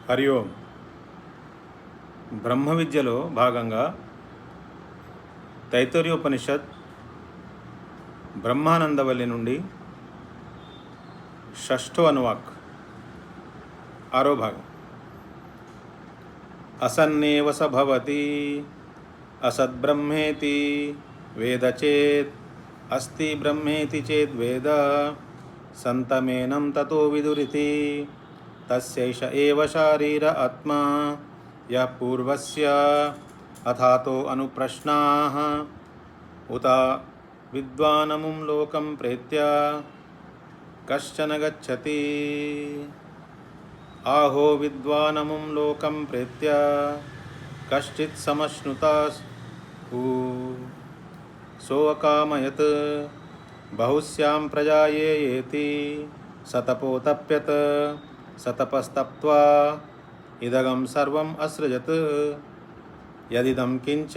హరి ఓం. బ్రహ్మ విద్యలో భాగంగా తైత్తరీయోపనిషత్ బ్రహ్మానందవల్లి నుండి షష్ఠో అనువాక్ ఆరో భాగం. అసన్నేవ స భవతి అసద్బ్రహ్మేతి వేద చేత్ అస్తి బ్రహ్మేతి చేద్ వేద సంతమేనం తతో విదురితి తస్యైష ఏవ శారీర ఆత్మా యః పూర్వస్య అథాతో అనుప్రశ్నాః ఉత విద్వానముం లోకం ప్రేత్య కశ్చన గచ్చతి. ఆహో విద్వానముం లోకం ప్రేత్య కశ్చిత్ సమశ్నుతాసు సోకామయత్ బహుశ్యాం ప్రజాయేతి సతపోతప్యత్ సతపస్తప్త్వా ఇదగం సర్వం అసృజత్. యదిదం కించ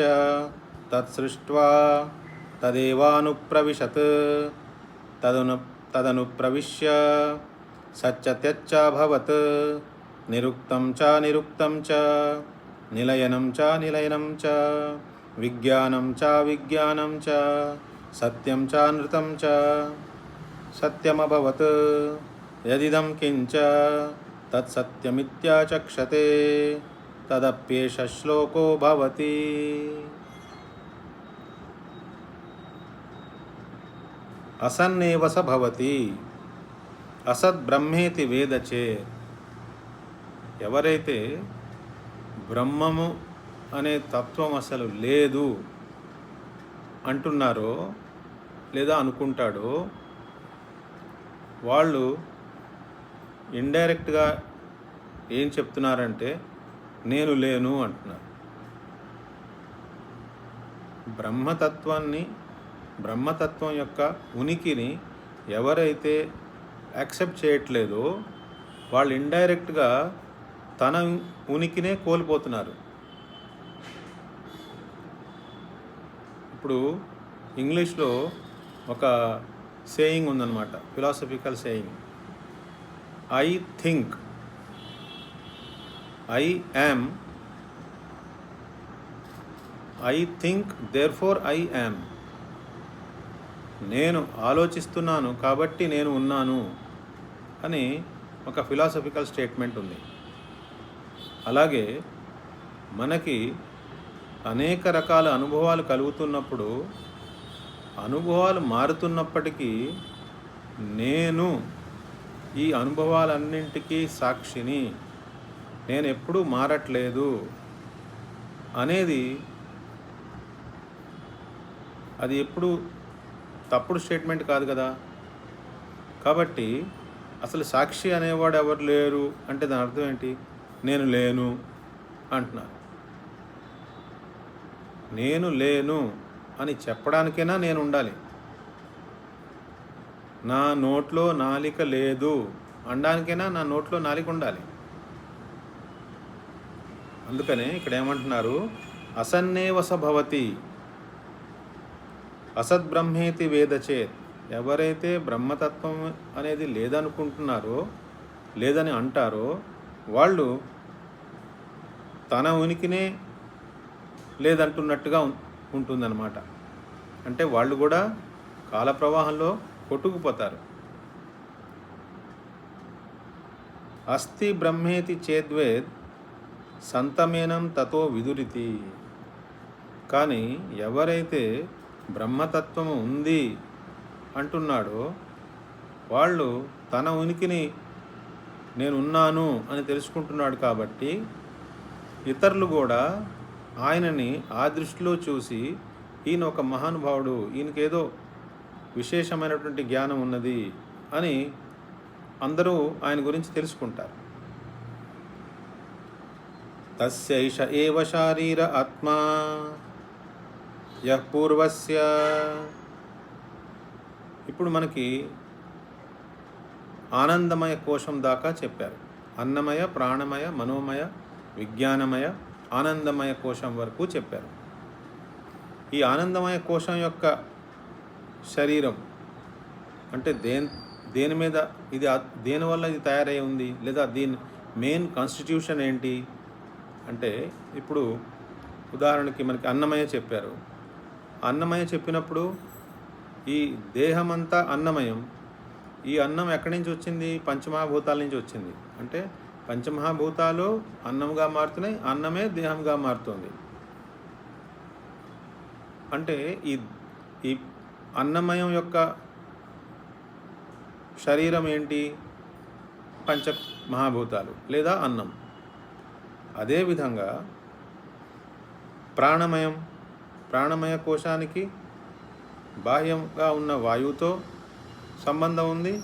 తత్సృష్ట్వా తదేవానుప్రవిశత్ తదనుప్రవిశ్య సత్యత్యచ్చభవత్. నిరుక్తం చ నిరుక్తం చ నిలయనం చ నిలయనం చ విజ్ఞానం చ విజ్ఞానం చ సత్యం చ నృతం చ సత్యమభవత్. యదిదం కించ తత్సత్యమిత్యాచక్షతే తదప్యేష శ్లోకో భవతి. అసన్నేవ స భవతి అసద్బ్రహ్మేతి వేద చేత్. ఎవరైతే బ్రహ్మము అనే తత్వం అసలు లేదు అంటున్నారో లేదా అనుకుంటాడో వాళ్ళు ఇండైరెక్ట్గా ఏం చెప్తున్నారంటే నేను లేను అంటున్నారు. బ్రహ్మతత్వం యొక్క ఉనికిని ఎవరైతే యాక్సెప్ట్ చేయట్లేదో వాళ్ళు ఇండైరెక్ట్గా తన ఉనికినే కోల్పోతున్నారు. ఇప్పుడు ఇంగ్లీష్లో ఒక సేయింగ్ ఉందన్నమాట, philosophical saying. I think, I am, I think therefore I am. నేను ఆలోచిస్తున్నాను కాబట్టి నేను ఉన్నాను అని ఒక ఫిలాసఫికల్ స్టేట్మెంట్ ఉంది. అలాగే మనకి అనేక రకాల అనుభవాలు కలుగుతున్నప్పుడు అనుభవాలు మారుతున్నప్పటికీ నేను ఈ అనుభవాలన్నింటికీ సాక్షిని, నేను ఎప్పుడూ మారట్లేదు అనేది అది ఎప్పుడు తప్పుడు స్టేట్మెంట్ కాదు కదా. కాబట్టి అసలు సాక్షి అనేవాడు ఎవరు లేరు అంటే దాని అర్థం ఏంటి? నేను లేను అంటున్నారు. నేను లేను అని చెప్పడానికైనా నేను ఉండాలి. నా నోట్లో నాలిక లేదు అనడానికైనా నా నోట్లో నాలిక ఉండాలి. అందుకనే ఇక్కడ ఏమంటున్నారు? అసన్నేవ స భవతి అసద్బ్రహ్మేతి వేద చేత్. ఎవరైతే బ్రహ్మతత్వం అనేది లేదనుకుంటున్నారో, లేదని అంటారో వాళ్ళు తన ఉనికినే లేదంటున్నట్టుగా ఉంటుందన్నమాట. అంటే వాళ్ళు కూడా కాల ప్రవాహంలో కొట్టుకుపోతారు. అస్తి బ్రహ్మేతి చేద్వేద్ సంతమేనం తతో విదురితి. కానీ ఎవరైతే బ్రహ్మతత్వము ఉంది అంటున్నాడో వాళ్ళు తన ఉనికిని నేనున్నాను అని తెలుసుకుంటున్నాడు. కాబట్టి ఇతరులు కూడా ఆయనని ఆ దృష్టిలో చూసి ఈయన ఒక మహానుభావుడు, ఈయనకేదో విశేషమైనటువంటి జ్ఞానం ఉన్నది అని అందరూ ఆయన గురించి తెలుసుకుంటారు. తస్యైష ఏవ శారీర ఆత్మా యః పూర్వస్య. ఇప్పుడు మనకి ఆనందమయ కోశం దాకా చెప్పారు. అన్నమయ, ప్రాణమయ, మనోమయ, విజ్ఞానమయ, ఆనందమయ కోశం వరకు చెప్పారు. ఈ ఆనందమయ కోశం యొక్క శరీరం అంటే దేని మీద ఇది, దేనివల్ల ఇది తయారై ఉంది, లేదా మెయిన్ కాన్స్టిట్యూషన్ ఏంటి అంటే, ఇప్పుడు ఉదాహరణకి మనకి అన్నమయ్య చెప్పారు. అన్నమయ్య చెప్పినప్పుడు ఈ దేహమంతా అన్నమయం. ఈ అన్నం ఎక్కడి నుంచి వచ్చింది? పంచమహాభూతాల నుంచి వచ్చింది. అంటే పంచమహాభూతాలు అన్నంగా మారుతున్నాయి, అన్నమే దేహంగా మారుతుంది. అంటే ఈ ఈ అన్నమయం యొక్క శరీరం ఏంటి? పంచ మహాభూతాలు లేదా అన్నం. అదేవిధంగా ప్రాణమయ కోశానికి బాహ్యంగా ఉన్న వాయువుతో సంబంధం ఉంది.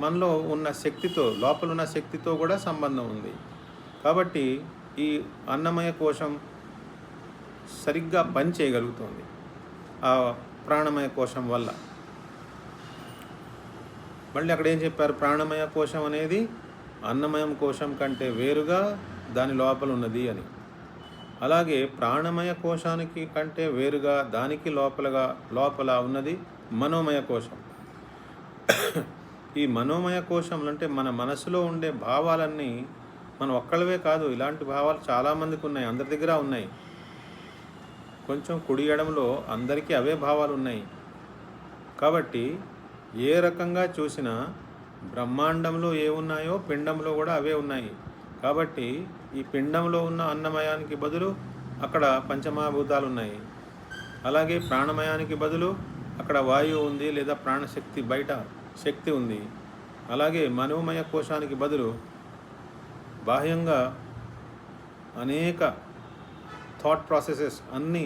మనలో ఉన్న శక్తితో, లోపల ఉన్న శక్తితో కూడా సంబంధం ఉంది. కాబట్టి ఈ అన్నమయ కోశం సరిగ్గా పని చేయగలుగుతుంది ఆ ప్రాణమయ కోశం వల్ల. మళ్ళీ అక్కడ ఏం చెప్పారు? ప్రాణమయ కోశం అనేది అన్నమయం కోశం కంటే వేరుగా దాని లోపల ఉన్నది అని. అలాగే ప్రాణమయ కోశానికి కంటే వేరుగా దానికి లోపల ఉన్నది మనోమయ కోశం. ఈ మనోమయ కోశంలో అంటే మన మనసులో ఉండే భావాలన్నీ మనం ఒక్కళ్ళవే కాదు, ఇలాంటి భావాలు చాలామందికి ఉన్నాయి, అందరి దగ్గర ఉన్నాయి. కొంచెం కుడి ఎడమలో అందరికీ అవే భావాలు ఉన్నాయి. కాబట్టి ఏ రకంగా చూసినా బ్రహ్మాండంలో ఏ ఉన్నాయో పిండంలో కూడా అవే ఉన్నాయి. కాబట్టి ఈ పిండంలో ఉన్న అన్నమయానికి బదులు అక్కడ పంచమహాభూతాలు ఉన్నాయి. అలాగే ప్రాణమయానికి బదులు అక్కడ వాయువు ఉంది లేదా ప్రాణశక్తి, బయట శక్తి ఉంది. అలాగే మనోమయ కోశానికి బదులు బాహ్యంగా అనేక థాట్ ప్రాసెసెస్ అన్నీ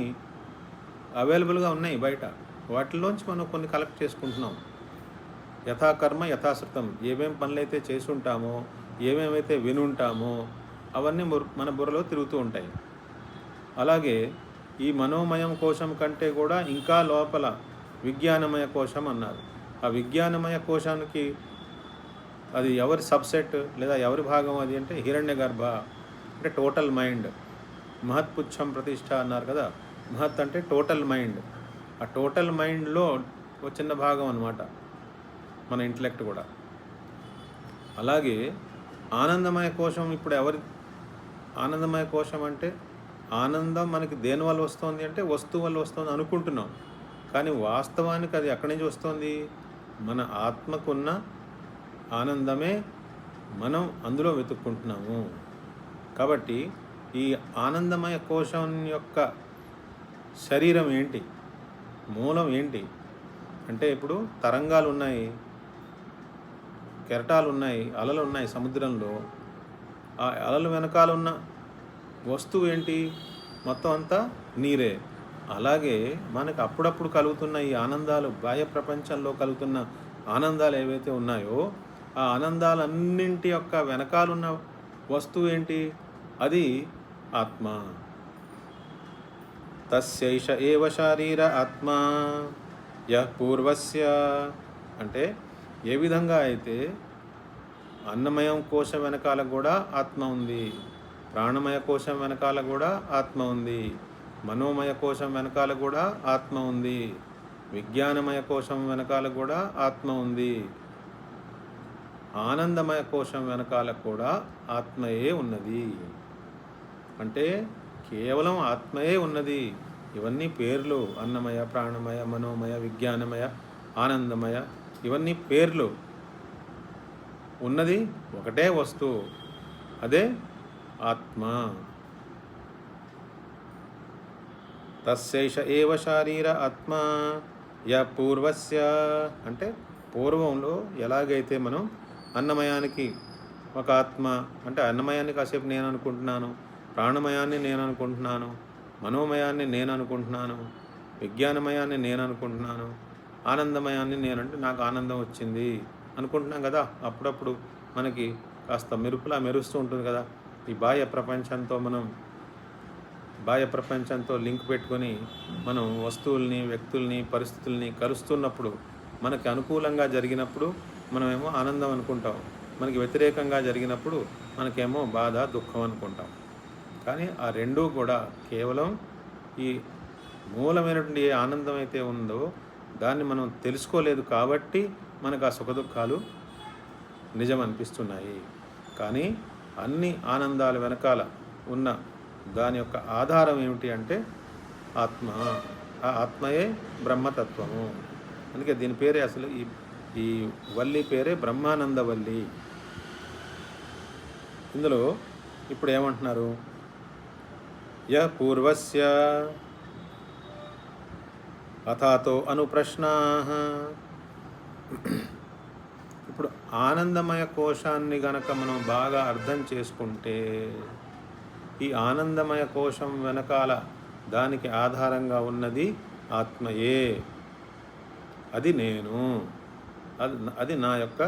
అవైలబుల్గా ఉన్నాయి బయట. వాటిలోంచి మనం కొన్ని కలెక్ట్ చేసుకుంటున్నాం. యథాకర్మ యథాశ్రుతం. ఏమేం పనులైతే చేసి ఉంటామో, ఏమేమైతే వినుంటామో అవన్నీ మన బుర్రలో తిరుగుతూ ఉంటాయి. అలాగే ఈ మనోమయం కోశం కంటే కూడా ఇంకా లోపల విజ్ఞానమయ కోశం అన్నారు. ఆ విజ్ఞానమయ కోశానికి అది ఎవరి సబ్సెట్ లేదా ఎవరి భాగం అది అంటే హిరణ్యగర్భ, అంటే టోటల్ మైండ్. మహత్పుచ్చం ప్రతిష్ఠ అన్నారు కదా. మహత్ అంటే టోటల్ మైండ్. ఆ టోటల్ మైండ్లో ఒక చిన్న భాగం అన్నమాట మన ఇంటలెక్ట్ కూడా. అలాగే ఆనందమయ కోశం ఇప్పుడు ఆనందమయ కోశం అంటే ఆనందం మనకి దేని వల్ల వస్తుంది అంటే వస్తువు వల్ల వస్తుంది అనుకుంటున్నాం. కానీ వాస్తవానికి అది ఎక్కడి నుంచి వస్తుంది? మన ఆత్మకున్న ఆనందమే మనం అందులో వెతుక్కుంటున్నాము. కాబట్టి ఈ ఆనందమయ కోశం యొక్క శరీరం ఏంటి, మూలం ఏంటి అంటే, ఇప్పుడు తరంగాలు ఉన్నాయి, కెరటాలు ఉన్నాయి, అలలు ఉన్నాయి సముద్రంలో. ఆ అలలు వెనకాల ఉన్న వస్తువు ఏంటి? మొత్తం అంతా నీరే. అలాగే మనకు అప్పుడప్పుడు కలుగుతున్న ఈ ఆనందాలు, బాహ్య ప్రపంచంలో కలుగుతున్న ఆనందాలు ఏవైతే ఉన్నాయో ఆ ఆనందాలన్నింటి యొక్క వెనకాలన్న వస్తువు ఏంటి? అది ఆత్మ. తస్యైష ఏవ శారీర ఆత్మ యః పూర్వస్య. అంటే ఏ విధంగా అయితే అన్నమయం కోశం వెనకాల కూడా ఆత్మ ఉంది, ప్రాణమయ కోశం వెనకాల కూడా ఆత్మ ఉంది, మనోమయ కోశం వెనకాల కూడా ఆత్మ ఉంది, విజ్ఞానమయ కోశం వెనకాల కూడా ఆత్మ ఉంది, ఆనందమయ కోశం వెనకాల కూడా ఆత్మయే ఉన్నది. అంటే కేవలం ఆత్మయే ఉన్నది. ఇవన్నీ పేర్లు. అన్నమయ, ప్రాణమయ, మనోమయ, విజ్ఞానమయ, ఆనందమయ, ఇవన్నీ పేర్లు. ఉన్నది ఒకటే వస్తువు, అదే ఆత్మ. తస్యైష ఏవ శారీర ఆత్మ య పూర్వస్య. అంటే పూర్వంలో ఎలాగైతే మనం అన్నమయానికి ఒక ఆత్మ, అంటే అన్నమయాన్ని కాసేపు నేను అనుకుంటున్నాను, ప్రాణమయాన్ని నేను అనుకుంటున్నాను, మనోమయాన్ని నేను అనుకుంటున్నాను, విజ్ఞానమయాన్ని నేను అనుకుంటున్నాను, ఆనందమయాన్ని నేనంటే నాకు ఆనందం వచ్చింది అనుకుంటున్నాం కదా. అప్పుడప్పుడు మనకి కాస్త మెరుపులా మెరుస్తూ ఉంటుంది కదా. ఈ బాహ్య ప్రపంచంతో లింక్ పెట్టుకొని మనం వస్తువుల్ని, వ్యక్తుల్ని, పరిస్థితుల్ని కలుస్తున్నప్పుడు మనకి అనుకూలంగా జరిగినప్పుడు మనమేమో ఆనందం అనుకుంటాం, మనకి వ్యతిరేకంగా జరిగినప్పుడు మనకేమో బాధ, దుఃఖం అనుకుంటాం. కానీ ఆ రెండూ కూడా కేవలం ఈ మూలమైనటువంటి ఏ ఆనందం అయితే ఉందో దాన్ని మనం తెలుసుకోలేదు కాబట్టి మనకు ఆ సుఖదుఖాలు నిజం అనిపిస్తున్నాయి. కానీ అన్ని ఆనందాల వెనకాల ఉన్న దాని యొక్క ఆధారం ఏమిటి అంటే ఆత్మ. ఆ ఆత్మయే బ్రహ్మతత్వము. అందుకే దీని పేరే అసలు ఈ ఈ వల్లి పేరే బ్రహ్మానంద వల్లి. ఇందులో ఇప్పుడు ఏమంటున్నారు? పూర్వస్య అథాతో అనుప్రశ్నాః. ఇప్పుడు ఆనందమయ కోశాన్ని గనక మనం బాగా అర్థం చేసుకుంటే ఈ ఆనందమయ కోశం వెనకాల దానికి ఆధారంగా ఉన్నది ఆత్మయే. అది నేను, అది నా యొక్క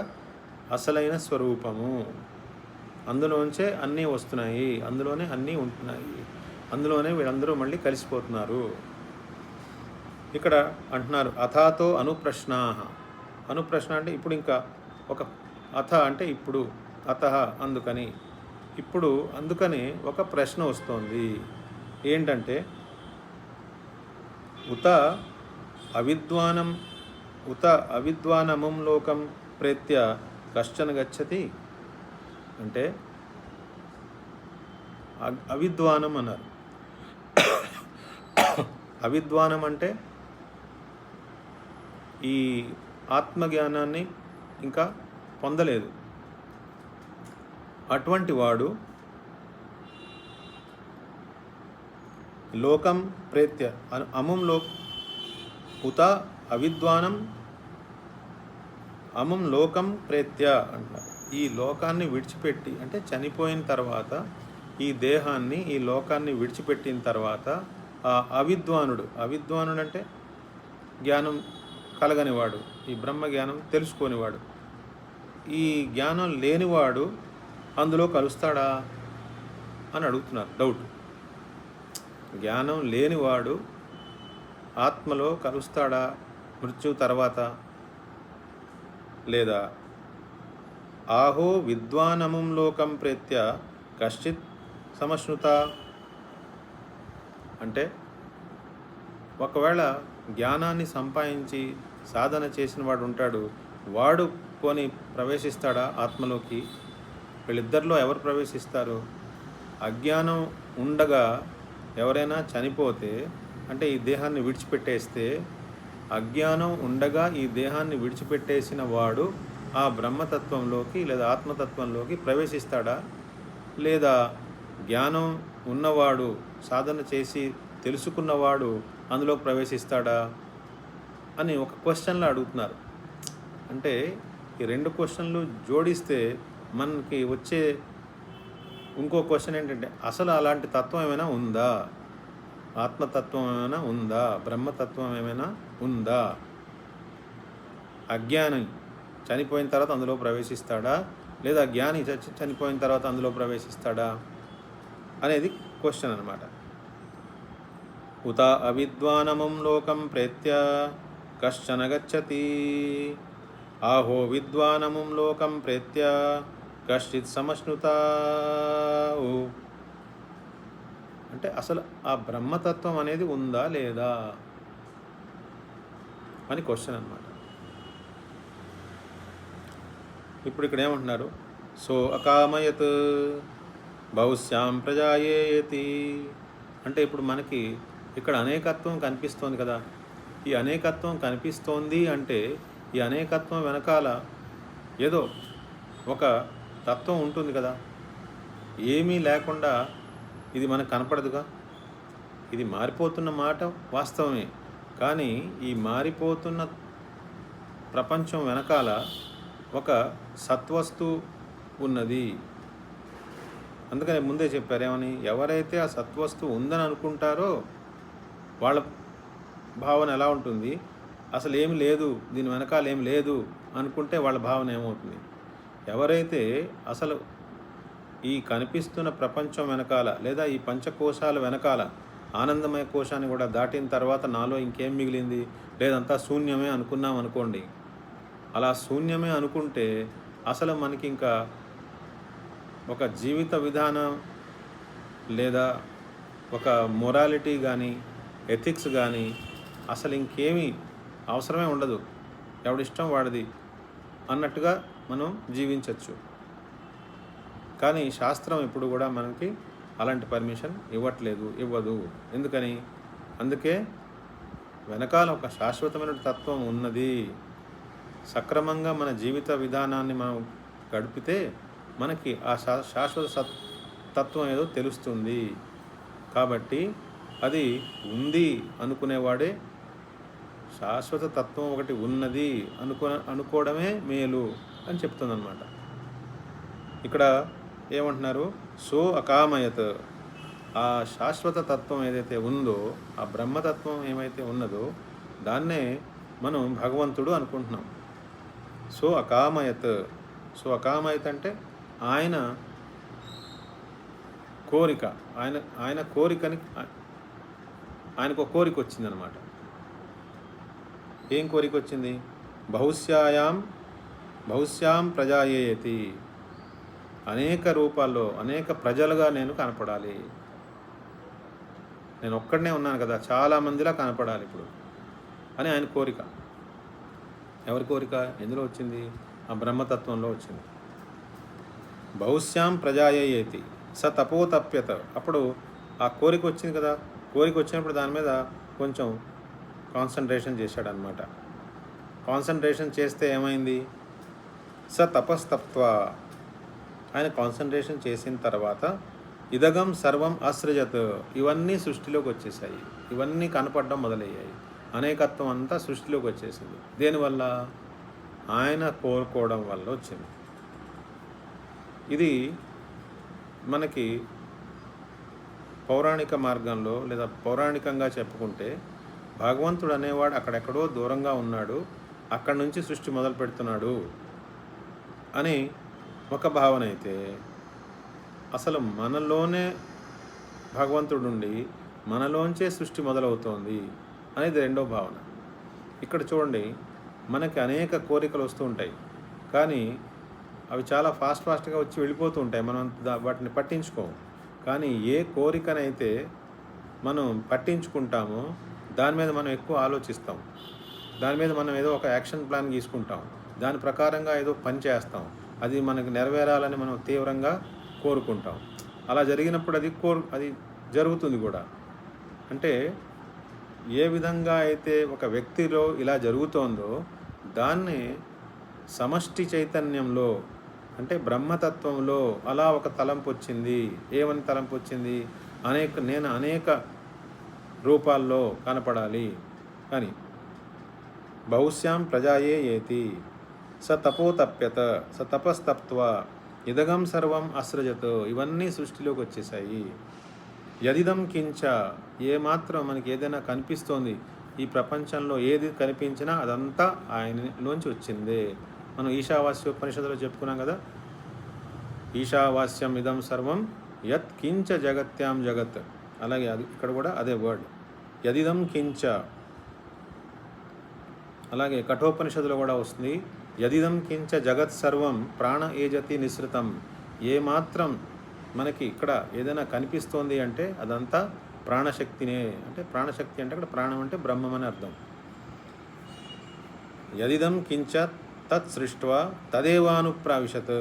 అసలైన స్వరూపము. అందులోంచే అన్నీ వస్తున్నాయి, అందులోనే అన్నీ ఉంటున్నాయి, అందులోనే వీళ్ళందరూ మళ్ళీ కలిసిపోతున్నారు. ఇక్కడ అంటున్నారు అథాతో అనుప్రశ్నాః. అనుప్రశ్న అంటే ఇప్పుడు ఇంకా ఒక అథ అంటే ఇప్పుడు, అతః అందుకని, ఇప్పుడు అందుకని ఒక ప్రశ్న వస్తోంది. ఏంటంటే ఉత అవిద్వానమం లోకం ప్రేత్య కశ్చన గచ్చతి. అంటే అవిద్వానం అన్నారు. అవిద్వానం అంటే ఈ ఆత్మజ్ఞానాన్ని ఇంకా పొందలేదు. అటువంటి వాడు లోకం ప్రేత్య అమంలో ఉత అవిద్వానం అమం లోకం ప్రేత్య అంటారు. ఈ లోకాన్ని విడిచిపెట్టి, అంటే చనిపోయిన తర్వాత ఈ దేహాన్ని ఈ లోకాన్ని విడిచిపెట్టిన తర్వాత ఆ అవిద్వానుడు అంటే జ్ఞానం కలగనివాడు, ఈ బ్రహ్మ జ్ఞానం తెలుసుకోనివాడు, ఈ జ్ఞానం లేనివాడు అందులో కలుస్తాడా అని అడుగుతున్నారు. డౌట్. జ్ఞానం లేనివాడు ఆత్మలో కలుస్తాడా మృత్యు తర్వాత? లేదా ఆహో విద్వానమం లోకం ప్రేత్య కశ్చిత్ సమశ్నుత. అంటే ఒకవేళ జ్ఞానాన్ని సంపాదించి సాధన చేసిన వాడు ఉంటాడు, వాడు పోని ప్రవేశిస్తాడా ఆత్మలోకి? వీళ్ళిద్దరిలో ఎవరు ప్రవేశిస్తారు? అజ్ఞానం ఉండగా ఎవరైనా చనిపోతే, అంటే ఈ దేహాన్ని విడిచిపెట్టేస్తే, అజ్ఞానం ఉండగా ఈ దేహాన్ని విడిచిపెట్టేసిన వాడు ఆ బ్రహ్మతత్వంలోకి లేదా ఆత్మతత్వంలోకి ప్రవేశిస్తాడా? లేదా జ్ఞానం ఉన్నవాడు సాధన చేసి తెలుసుకున్నవాడు అందులో ప్రవేశిస్తాడా అని ఒక క్వశ్చన్లో అడుగుతున్నారు. అంటే ఈ రెండు క్వశ్చన్లు జోడిస్తే మనకి వచ్చే ఇంకో క్వశ్చన్ ఏంటంటే అసలు అలాంటి తత్వం ఏమైనా ఉందా? ఆత్మతత్వం ఏమైనా ఉందా? బ్రహ్మతత్వం ఏమైనా ఉందా? అజ్ఞాని చనిపోయిన తర్వాత అందులో ప్రవేశిస్తాడా? లేదా జ్ఞాని చనిపోయిన తర్వాత అందులో ప్రవేశిస్తాడా అనేది క్వశ్చన్ అన్నమాట. ఉత అవిద్వానమం లోకం ప్రేత్య కశ్చన గచ్చతి. ఆహో విద్వానమం లోకం ప్రేత్య కశ్చిత్ సమశ్నుత. అంటే అసలు ఆ బ్రహ్మతత్వం అనేది ఉందా లేదా అని క్వశ్చన్ అన్నమాట. ఇప్పుడు ఇక్కడ ఏమంటున్నారు? సో అకామయత్ బహుశ్యాం ప్రజాయేతి. అంటే ఇప్పుడు మనకి ఇక్కడ అనేకత్వం కనిపిస్తోంది కదా. ఈ అనేకత్వం కనిపిస్తోంది అంటే ఈ అనేకత్వం వెనకాల ఏదో ఒక తత్వం ఉంటుంది కదా. ఏమీ లేకుండా ఇది మనకు కనపడదుగా. ఇది మారిపోతున్న మాట వాస్తవమే, కానీ ఈ మారిపోతున్న ప్రపంచం వెనకాల ఒక సత్వస్తు ఉన్నది. అందుకని ముందే చెప్పారు ఏమని, ఎవరైతే ఆ సత్వస్తు ఉందని అనుకుంటారో వాళ్ళ భావన ఎలా ఉంటుంది? అసలు ఏమి లేదు, దీని వెనకాల ఏమి లేదు అనుకుంటే వాళ్ళ భావన ఏమవుతుంది? ఎవరైతే అసలు ఈ కనిపిస్తున్న ప్రపంచం వెనకాల లేదా ఈ పంచకోశాల వెనకాల ఆనందమయ కోశాన్ని కూడా దాటిన తర్వాత నాలో ఇంకేం మిగిలింది, లేదంతా శూన్యమే అనుకున్నాం అనుకోండి. అలా శూన్యమే అనుకుంటే అసలు మనకి ఇంకా ఒక జీవిత విధానం లేదా ఒక మొరాలిటీ కానీ ఎథిక్స్ కానీ అసలు ఇంకేమీ అవసరమే ఉండదు. ఎవడిష్టం వాడిది అన్నట్టుగా మనం జీవించవచ్చు. కానీ శాస్త్రం ఎప్పుడు కూడా మనకి అలాంటి పర్మిషన్ ఇవ్వదు. ఎందుకని? అందుకే వెనకాల ఒక శాశ్వతమైన తత్వం ఉన్నది. సక్రమంగా మన జీవిత విధానాన్ని మనం గడిపితే మనకి ఆ శాశ్వత తత్వం ఏదో తెలుస్తుంది. కాబట్టి అది ఉంది అనుకునేవాడే శాశ్వత తత్వం ఒకటి ఉన్నది అనుకోవడమే మేలు అని చెప్తుందన్నమాట. ఇక్కడ ఏమంటున్నారు? సో అకామయత్, ఆ శాశ్వత తత్వం ఏదైతే ఉందో, ఆ బ్రహ్మతత్వం ఏమైతే ఉన్నదో దాన్నే మనం భగవంతుడు అనుకుంటున్నాం. సో అకామయత్ అంటే ఆయన కోరిక, ఆయన కోరికని, ఆయనకు ఒక కోరిక వచ్చిందనమాట. ఏం కోరిక వచ్చింది? బహుశ్యాం ప్రజాయేతి, అనేక రూపాల్లో అనేక ప్రజలుగా నేను కనపడాలి. నేను ఒక్కడనే ఉన్నాను కదా, చాలామందిలా కనపడాలి ఇప్పుడు అని ఆయన కోరిక. ఎవరి కోరిక? ఎందులో వచ్చింది? ఆ బ్రహ్మతత్వంలో వచ్చింది. బహుశ్యాం ప్రజాయేతి స తపోతప్యత. అప్పుడు ఆ కోరిక వచ్చింది కదా, కోరిక వచ్చినప్పుడు దాని మీద కొంచెం కాన్సన్ట్రేషన్ చేశాడనమాట. కాన్సన్ట్రేషన్ చేస్తే ఏమైంది? స తపస్తప్త్వ, ఆయన కాన్సన్ట్రేషన్ చేసిన తర్వాత ఇదగం సర్వం అసృజత్, ఇవన్నీ సృష్టిలోకి వచ్చేసాయి, ఇవన్నీ కనపడడం మొదలయ్యాయి. అనేకత్వం అంతా సృష్టిలోకి వచ్చేసింది. దేనివల్ల? ఆయన కోరుకోవడం వల్ల వచ్చింది. ఇది మనకి పౌరాణిక మార్గంలో లేదా పౌరాణికంగా చెప్పుకుంటే భగవంతుడు అనేవాడు అక్కడెక్కడో దూరంగా ఉన్నాడు, అక్కడి నుంచి సృష్టి మొదలు పెడుతున్నాడు అని ఒక భావన అయితే, అసలు మనలోనే భగవంతుడు ఉండి మనలోంచే సృష్టి మొదలవుతోంది అనేది రెండో భావన. ఇక్కడ చూడండి, మనకి అనేక కోరికలు వస్తూ ఉంటాయి, కానీ అవి చాలా ఫాస్ట్గా వచ్చి వెళ్ళిపోతూ ఉంటాయి. మనం వాటిని పట్టించుకోము. కానీ ఏ కోరికనైతే మనం పట్టించుకుంటామో దాని మీద మనం ఎక్కువ ఆలోచిస్తాం, దాని మీద మనం ఏదో ఒక యాక్షన్ ప్లాన్ గీసుకుంటాం, దాని ప్రకారంగా ఏదో పని చేస్తాం, అది మనకు నెరవేరాలని మనం తీవ్రంగా కోరుకుంటాం. అలా జరిగినప్పుడు అది జరుగుతుంది కూడా. అంటే ఏ విధంగా అయితే ఒక వ్యక్తిలో ఇలా జరుగుతోందో దాన్ని సమష్టి చైతన్యంలో అంటే బ్రహ్మతత్వంలో అలా ఒక తలంపు వచ్చింది. ఏమని తలంపు వచ్చింది? నేను అనేక రూపాల్లో కనపడాలి అని. బహుశ్యాం ప్రజాయే ఏతి స తపోతప్యత స తపస్తప్త్వ ఇదగం సర్వం అసృజత్, ఇవన్నీ సృష్టిలోకి వచ్చేసాయి. యదిదం కించ, ఏమాత్రం మనకి ఏదైనా కనిపిస్తోంది, ఈ ప్రపంచంలో ఏది కనిపించినా అదంతా ఆయనలోంచి వచ్చిందే. మనం ఈశావాస్యోపనిషత్తులో చెప్పుకున్నాం కదా, ఈశావాస్యం ఇదం సర్వం యత్ కించ జగత్యాం జగత్. అలాగే ఇక్కడ కూడా అదే వర్డ్ యదిదం కించ. అలాగే కఠోపనిషత్తులో కూడా వస్తుంది, యదిదం కించ జగత్ సర్వం ప్రాణ ఏజతి నిసృతం. ఏమాత్రం మనకి ఇక్కడ ఏదైనా కనిపిస్తోంది అంటే అదంతా ప్రాణశక్తినే. అంటే ప్రాణశక్తి అంటే అక్కడ ప్రాణం అంటే బ్రహ్మం అని అర్థం. యదిదం కించ తత్ సృష్ట్వా తదేవానుప్రావిశత్,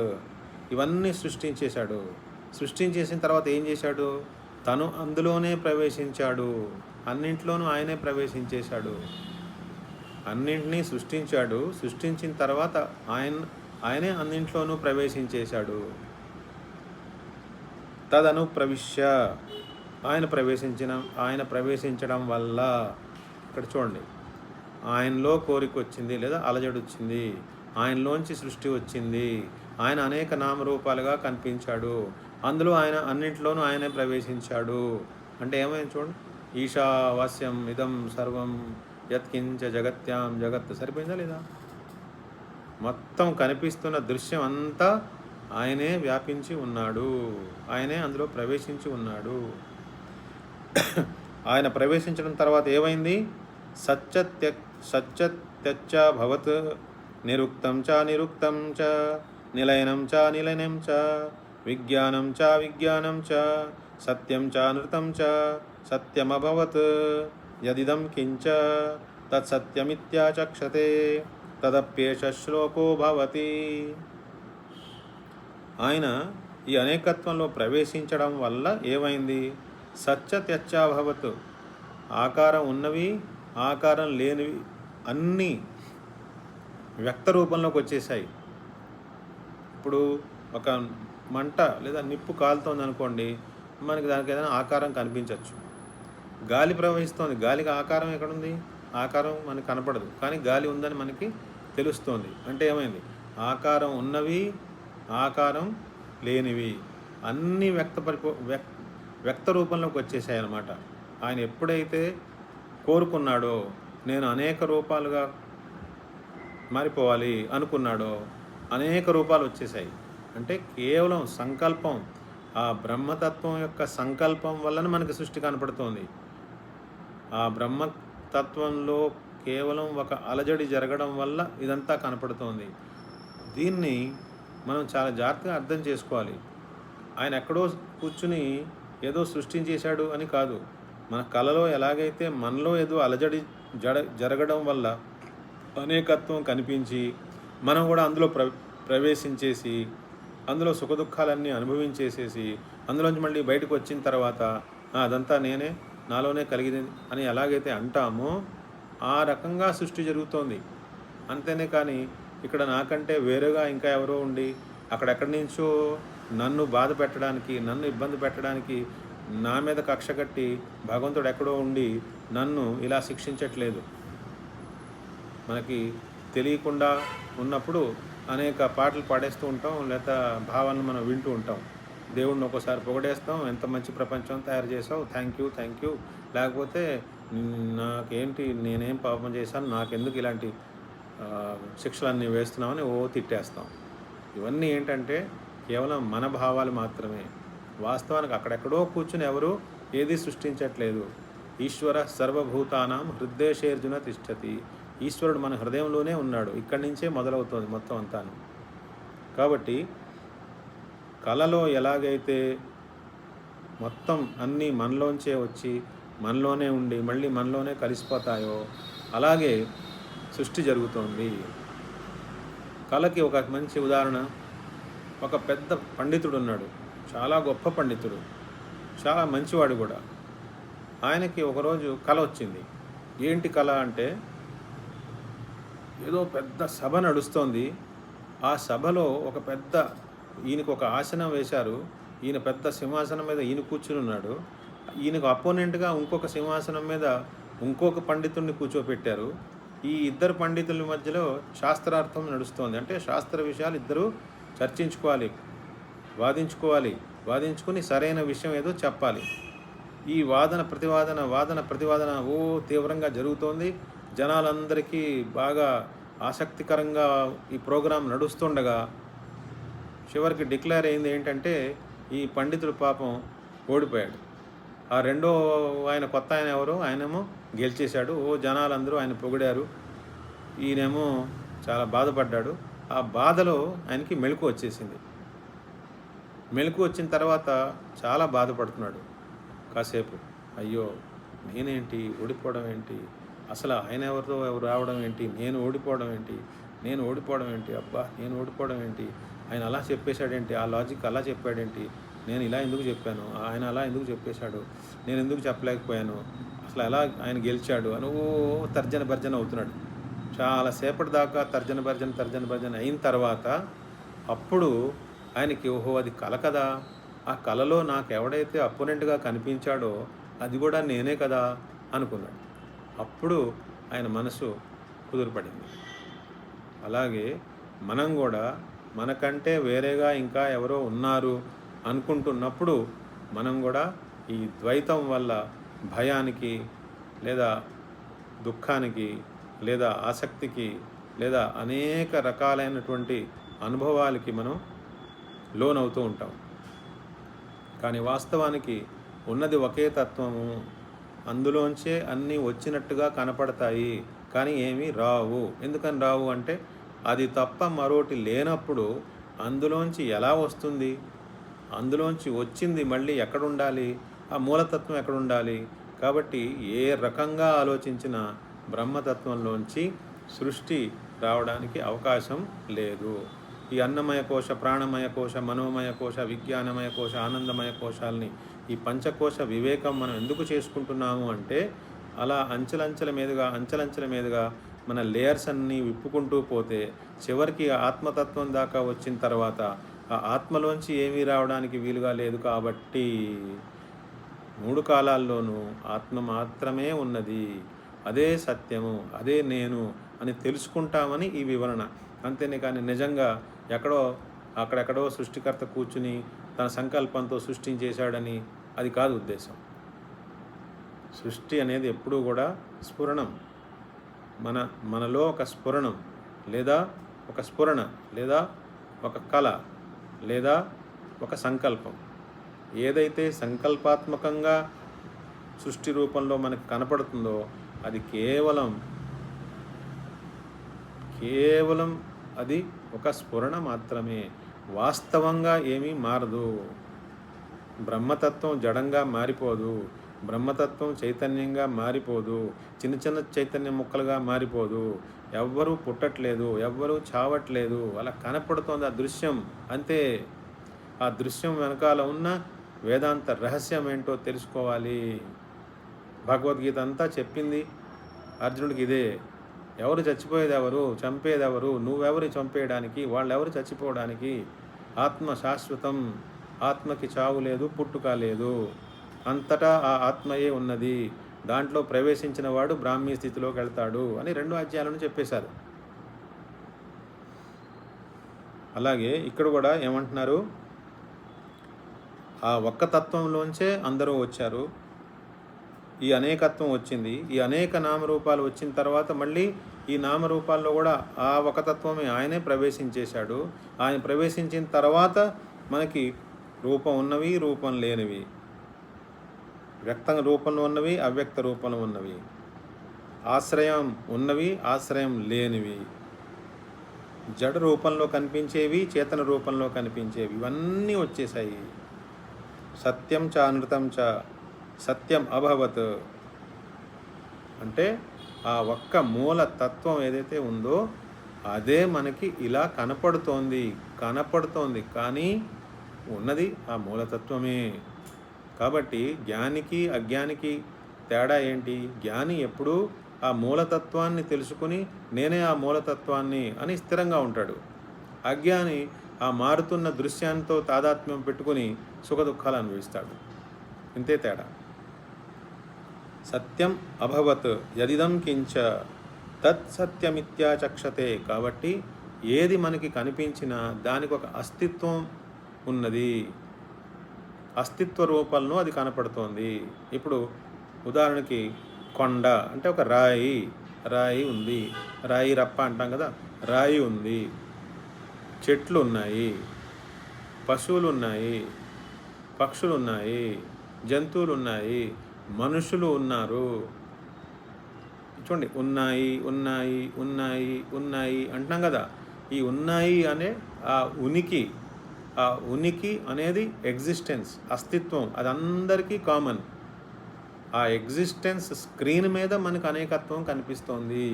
ఇవన్నీ సృష్టించేశాడు. సృష్టించేసిన తర్వాత ఏం చేశాడు? తను అందులోనే ప్రవేశించాడు, అన్నింట్లోనూ ఆయనే ప్రవేశించేశాడు. అన్నింటినీ సృష్టించాడు, సృష్టించిన తర్వాత ఆయనే అన్నింట్లోనూ ప్రవేశించేశాడు. తదను ప్రవిశ్య, ఆయన ప్రవేశించడం వల్ల, ఇక్కడ చూడండి, ఆయనలో కోరిక వచ్చింది లేదా అలజడి వచ్చింది, ఆయనలోంచి సృష్టి వచ్చింది, ఆయన అనేక నామరూపాలుగా కనిపించాడు, అందులో ఆయన అన్నింటిలోనూ ఆయనే ప్రవేశించాడు. అంటే ఏమైంది చూడండి, ఈశావాస్యం ఇదం సర్వం యత్కించ జగత్యాం జగత్. సరిపోయిందా లేదా? మొత్తం కనిపిస్తున్న దృశ్యం అంతా ఆయనే వ్యాపించి ఉన్నాడు, ఆయనే అందులో ప్రవేశించి ఉన్నాడు. ఆయన ప్రవేశించడం తర్వాత ఏమైంది? సత్యత్యచ్చ భవత్ నిరుక్తం చ నిరుక్తం చ నిలయనం చ నిలయనం చ విజ్ఞానం చ విజ్ఞానం చ సత్యం చ నృతం చ సత్యమభవత్. యదిదం కించ తత్సత్యమిత్యాచక్షతే తదప్యేష శ్లోకో భవతి. ఆయన ఈ అనేకత్వంలో ప్రవేశించడం వల్ల ఏమైంది? సత్యత్యచ్చాభవత్. ఆకారం ఉన్నవి, ఆకారం లేనివి అన్నీ వ్యక్త రూపంలోకి వచ్చేసాయి. ఇప్పుడు ఒక మంట లేదా నిప్పు కాలుతోంది అనుకోండి, మనకి దానికి ఏదైనా ఆకారం కనిపించవచ్చు. గాలి ప్రవహిస్తోంది, గాలికి ఆకారం ఎక్కడుంది? ఆకారం మనకు కనపడదు, కానీ గాలి ఉందని మనకి తెలుస్తోంది. అంటే ఏమైంది? ఆకారం ఉన్నవి, ఆకారం లేనివి అన్నీ వ్యక్త రూపంలోకి వచ్చేసాయి అన్నమాట. ఆయన ఎప్పుడైతే కోరుకున్నాడో, నేను అనేక రూపాలుగా మారిపోవాలి అనుకున్నాడో, అనేక రూపాలు వచ్చేసాయి. అంటే కేవలం సంకల్పం, ఆ బ్రహ్మతత్వం యొక్క సంకల్పం వలన మనకి సృష్టి కనపడుతోంది. ఆ బ్రహ్మతత్వంలో కేవలం ఒక అలజడి జరగడం వల్ల ఇదంతా కనపడుతోంది. దీన్ని మనం చాలా జాగ్రత్తగా అర్థం చేసుకోవాలి. ఆయన ఎక్కడో కూర్చుని ఏదో సృష్టించేశాడు అని కాదు. మన కళలో ఎలాగైతే మనలో ఏదో అలజడి జరగడం వల్ల అనేకత్వం కనిపించి మనం కూడా అందులో ప్రవేశించేసి అందులో సుఖదుఖాలన్నీ అనుభవించేసేసి అందులోంచి మళ్ళీ బయటకు వచ్చిన తర్వాత అదంతా నేనే, నాలోనే కలిగింది అని ఎలాగైతే అంటామో ఆ రకంగా సృష్టి జరుగుతోంది. అంతేనే కానీ ఇక్కడ నాకంటే వేరేగా ఇంకా ఎవరో ఉండి అక్కడెక్కడి నుంచో నన్ను బాధ పెట్టడానికి, నన్ను ఇబ్బంది పెట్టడానికి, నా మీద కక్ష కట్టి భగవంతుడు ఎక్కడో ఉండి నన్ను ఇలా శిక్షించట్లేదు. మనకి తెలియకుండా ఉన్నప్పుడు అనేక పాటలు పాడేస్తూ ఉంటాం, లేదా భావాలను మనం వింటూ ఉంటాం. దేవుడిని ఒక్కోసారి పొగడేస్తాం, ఎంత మంచి ప్రపంచం తయారు చేసావు, థ్యాంక్ యూ. లేకపోతే నాకేంటి, నేనేం పాపం చేశాను, నాకెందుకు ఇలాంటి శిక్షలన్నీ వేస్తున్నామని తిట్టేస్తాం. ఇవన్నీ ఏంటంటే కేవలం మన భావాలు మాత్రమే. వాస్తవానికి అక్కడెక్కడో కూర్చుని ఎవరు ఏది సృష్టించట్లేదు. ఈశ్వర సర్వభూతానాం హృదయేషర్జున తిష్టతి. ఈశ్వరుడు మన హృదయంలోనే ఉన్నాడు. ఇక్కడి నుంచే మొదలవుతుంది మొత్తం అంతాను. కాబట్టి కళలో ఎలాగైతే మొత్తం అన్నీ మనలోంచే వచ్చి మనలోనే ఉండి మళ్ళీ మనలోనే కలిసిపోతాయో అలాగే సృష్టి జరుగుతోంది. కళకి ఒక మంచి ఉదాహరణ, ఒక పెద్ద పండితుడు ఉన్నాడు, చాలా గొప్ప పండితుడు, చాలా మంచివాడు కూడా. ఆయనకి ఒకరోజు కళ వచ్చింది. ఏంటి కళ అంటే, ఏదో పెద్ద సభ నడుస్తోంది. ఆ సభలో ఈయనకు ఒక ఆసనం వేశారు. ఈయన పెద్ద సింహాసనం మీద ఈయన కూర్చుని ఉన్నాడు. ఈయనకు అపోనెంట్గా ఇంకొక సింహాసనం మీద ఇంకొక పండితుడిని కూర్చోపెట్టారు. ఈ ఇద్దరు పండితుల మధ్యలో శాస్త్రార్థం నడుస్తోంది. అంటే శాస్త్ర విషయాలు ఇద్దరు చర్చించుకోవాలి, వాదించుకుని సరైన విషయం ఏదో చెప్పాలి. ఈ వాదన ప్రతివాదన తీవ్రంగా జరుగుతోంది. జనాలందరికీ బాగా ఆసక్తికరంగా ఈ ప్రోగ్రాం నడుస్తుండగా చివరికి డిక్లేర్ అయింది ఏంటంటే, ఈ పండితుడు పాపం ఓడిపోయాడు. ఆ రెండో ఆయన కొత్త ఆయన ఎవరో ఆయనేమో గెలిచేశాడు. జనాలందరూ ఆయన పొగిడారు, ఈయనేమో చాలా బాధపడ్డాడు. ఆ బాధలో ఆయనకి మెళుకు వచ్చేసింది. మెళుకు వచ్చిన తర్వాత చాలా బాధపడుతున్నాడు కాసేపు. అయ్యో, నేనేంటి ఓడిపోవడం ఏంటి, అసలు ఆయన ఎవరు రావడం ఏంటి, నేను ఓడిపోవడం ఏంటి, అబ్బా నేను ఓడిపోవడం ఏంటి, ఆయన అలా చెప్పేశాడేంటి, ఆ లాజిక్ అలా చెప్పాడేంటి, నేను ఇలా ఎందుకు చెప్పాను, ఆయన అలా ఎందుకు చెప్పేశాడు, నేను ఎందుకు చెప్పలేకపోయాను, అసలు ఎలా ఆయన గెలిచాడు అని తర్జన భర్జన అవుతున్నాడు. చాలాసేపటి దాకా తర్జన భర్జన అయిన తర్వాత అప్పుడు ఆయనకి అది కళ కదా, ఆ కళలో నాకు ఎవడైతే అపోనెంట్గా కనిపించాడో అది కూడా నేనే కదా అనుకున్నాడు. అప్పుడు ఆయన మనసు కుదురుపడింది. అలాగే మనం కూడా మనకంటే వేరేగా ఇంకా ఎవరో ఉన్నారు అనుకుంటున్నప్పుడు మనం కూడా ఈ ద్వైతం వల్ల భయానికి లేదా దుఃఖానికి లేదా ఆసక్తికి లేదా అనేక రకాలైనటువంటి అనుభవాలకి మనం లోనవుతూ ఉంటాం. కానీ వాస్తవానికి ఉన్నది ఒకే తత్వము, అందులోంచే అన్నీ వచ్చినట్టుగా కనపడతాయి, కానీ ఏమీ రావు. ఎందుకని రావు అంటే, అది తప్ప మరోటి లేనప్పుడు అందులోంచి ఎలా వస్తుంది, అందులోంచి వచ్చింది మళ్ళీ ఎక్కడుండాలి, ఆ మూలతత్వం ఎక్కడుండాలి. కాబట్టి ఏ రకంగా ఆలోచించినా బ్రహ్మతత్వంలోంచి సృష్టి రావడానికి అవకాశం లేదు. ఈ అన్నమయ కోశ, ప్రాణమయ కోశ, మనోమయ కోశ, విజ్ఞానమయ కోశ, ఆనందమయ కోశాలని ఈ పంచకోశ వివేకం మనం ఎందుకు చేసుకుంటున్నాము అంటే అలా అంచెలంచెల మీదుగా మన లేయర్స్ అన్నీ విప్పుకుంటూ పోతే చివరికి ఆత్మతత్వం దాకా వచ్చిన తర్వాత ఆ ఆత్మలోంచి ఏమీ రావడానికి వీలుగా లేదు. కాబట్టి 3 కాలాల్లోనూ ఆత్మ మాత్రమే ఉన్నది, అదే సత్యము, అదే నేను అని తెలుసుకుంటామని ఈ వివరణ. అంతేనే కానీ నిజంగా అక్కడెక్కడో సృష్టికర్త కూర్చుని తన సంకల్పంతో సృష్టించేశాడని అది కాదు ఉద్దేశం. సృష్టి అనేది ఎప్పుడూ కూడా స్ఫురణం. మనలో ఒక స్ఫురణం లేదా ఒక కళ లేదా ఒక సంకల్పం ఏదైతే సంకల్పాత్మకంగా సృష్టి రూపంలో మనకు కనపడుతుందో అది కేవలం అది ఒక స్ఫురణ మాత్రమే. వాస్తవంగా ఏమీ మారదు. బ్రహ్మతత్వం జడంగా మారిపోదు, బ్రహ్మతత్వం చైతన్యంగా మారిపోదు, చిన్న చైతన్య ముక్కలుగా మారిపోదు. ఎవ్వరూ పుట్టట్లేదు, ఎవ్వరూ చావట్లేదు, అలా కనపడుతోంది ఆ దృశ్యం అంతే. ఆ దృశ్యం వెనకాల ఉన్న వేదాంత రహస్యం ఏంటో తెలుసుకోవాలి. భగవద్గీత అంతా చెప్పింది అర్జునుడికి ఇదే. ఎవరు చచ్చిపోయేదెవరు, చంపేదెవరు, నువ్వెవరు చంపేయడానికి, వాళ్ళెవరు చచ్చిపోవడానికి? ఆత్మ శాశ్వతం, ఆత్మకి చావు లేదు, పుట్టుక లేదు, అంతటా ఆ ఆత్మయే ఉన్నది, దాంట్లో ప్రవేశించిన వాడు బ్రాహ్మీ స్థితిలోకి వెళ్తాడు అని 2 అధ్యాయాలను చెప్పేశారు. అలాగే ఇక్కడ కూడా ఏమంటున్నారు, ఆ ఒక్క తత్వంలోంచే అందరూ వచ్చారు, ఈ అనేకత్వం వచ్చింది, ఈ అనేక నామరూపాలు వచ్చిన తర్వాత మళ్ళీ ఈ నామరూపాల్లో కూడా ఆ ఒక తత్వమే ఆయనే ప్రవేశించేశాడు. ఆయన ప్రవేశించిన తర్వాత మనకి రూపం ఉన్నవి, రూపం లేనివి, వ్యక్త రూపంలో ఉన్నవి, అవ్యక్త రూపంలో ఉన్నవి, ఆశ్రయం ఉన్నవి, ఆశ్రయం లేనివి, జడ రూపంలో కనిపించేవి, చేతన రూపంలో కనిపించేవి, ఇవన్నీ వచ్చేసాయి. సత్యం చ అనృతం చ, సత్యం అభవత్ అంటే ఆ ఒక్క మూల తత్వం ఏదైతే ఉందో అదే మనకి ఇలా కనపడుతోంది కానీ ఉన్నది ఆ మూలతత్వమే. కాబట్టి జ్ఞానికి అజ్ఞానికి తేడా ఏంటి? జ్ఞాని ఎప్పుడూ ఆ మూలతత్వాన్ని తెలుసుకుని నేనే ఆ మూలతత్వాన్ని అని స్థిరంగా ఉంటాడు. అజ్ఞాని ఆ మారుతున్న దృశ్యంతో తాదాత్మ్యం పెట్టుకుని సుఖదుఖాలు అనుభవిస్తాడు. ఇంతే తేడా. సత్యం అభవత్ యదిదం కించ తత్ సత్యమిత్యాచక్షతే. కాబట్టి ఏది మనకి కనిపించినా దానికి ఒక అస్తిత్వం ఉన్నది, అస్తిత్వ రూపంలో అది కనపడుతోంది. ఇప్పుడు ఉదాహరణకి కొండ అంటే ఒక రాయి ఉంది, రాయి రప్ప అంటాం కదా, రాయి ఉంది, చెట్లు ఉన్నాయి, పశువులు ఉన్నాయి, పక్షులు ఉన్నాయి, జంతువులు ఉన్నాయి, మనుషులు ఉన్నారు. చూడండి, ఉన్నాయి అంటున్నాం కదా. ఈ ఉన్నాయి అనే ఆ ఉనికి అనేది ఎగ్జిస్టెన్స్, అస్తిత్వం, అది అందరికీ కామన్. ఆ ఎగ్జిస్టెన్స్ స్క్రీన్ మీద మనకు అనేకత్వం కనిపిస్తోంది.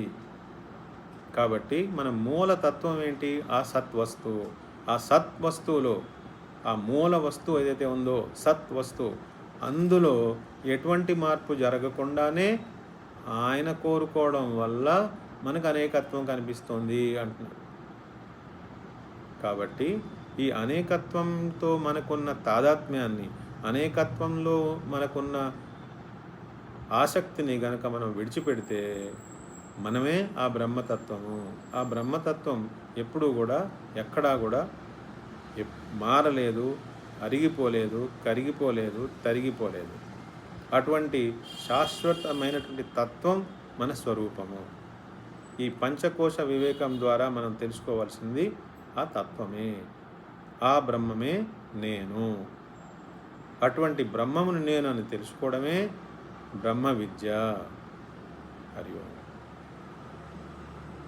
కాబట్టి మన మూలతత్వం ఏంటి? ఆ సత్వస్తువు. ఆ సత్వస్తువులో ఆ మూల వస్తువు ఏదైతే ఉందో సత్వస్తువు, అందులో ఎటువంటి మార్పు జరగకుండానే ఆయన కోరుకోవడం వల్ల మనకు అనేకత్వం కనిపిస్తుంది అంటున్నాడు. కాబట్టి ఈ అనేకత్వంతో మనకున్న తాదాత్మ్యాన్ని, అనేకత్వంలో మనకున్న ఆసక్తిని గనక మనం విడిచిపెడితే మనమే ఆ బ్రహ్మతత్వము. ఆ బ్రహ్మతత్వం ఎప్పుడూ కూడా ఎక్కడా కూడా మారలేదు, అరిగిపోలేదు, కరిగిపోలేదు, తరిగిపోలేదు. అటువంటి శాశ్వతమైనటువంటి తత్వం మన స్వరూపము. ఈ పంచకోశ వివేకం ద్వారా మనం తెలుసుకోవాల్సింది ఆ తత్వమే, ఆ బ్రహ్మమే నేను. అటువంటి బ్రహ్మమును నేను అని తెలుసుకోవడమే బ్రహ్మ విద్య. హరి ఓం.